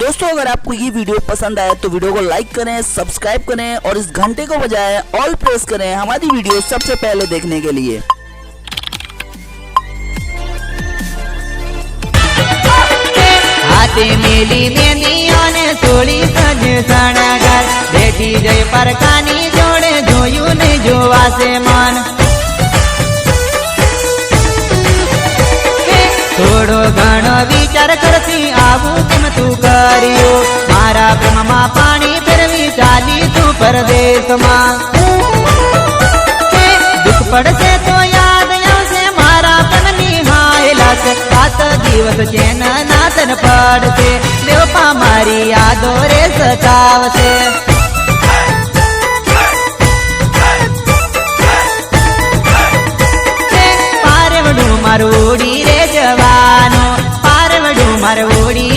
दोस्तों अगर आपको ये वीडियो पसंद आए तो वीडियो को लाइक करें, सब्सक्राइब करें और इस घंटे को बजाएं, ऑल प्रेस करें हमारी वीडियो सबसे पहले देखने के लिए। हाथे मेली मेंदियों ने सोली सज सणगार बेटी जय परकानी जोड़े जोયું ने જોવાશે मन થોડો ઘણો વિચાર કરતી આવું કેમ તું કર્યો મારા પ્રેમમાં પાણી ફેરવી ચાલી તું પરદેશમાં દુઃખ પડશે તો યાદ આવશે મારા પ્રેમની હાયલાસ રાત દિવસ ચેન નાતન પડશે દેવપા મારી યાદો રે સતાવશે પારવડું મારું ઉડી રે જવાનો પારવડું મારું ઉડી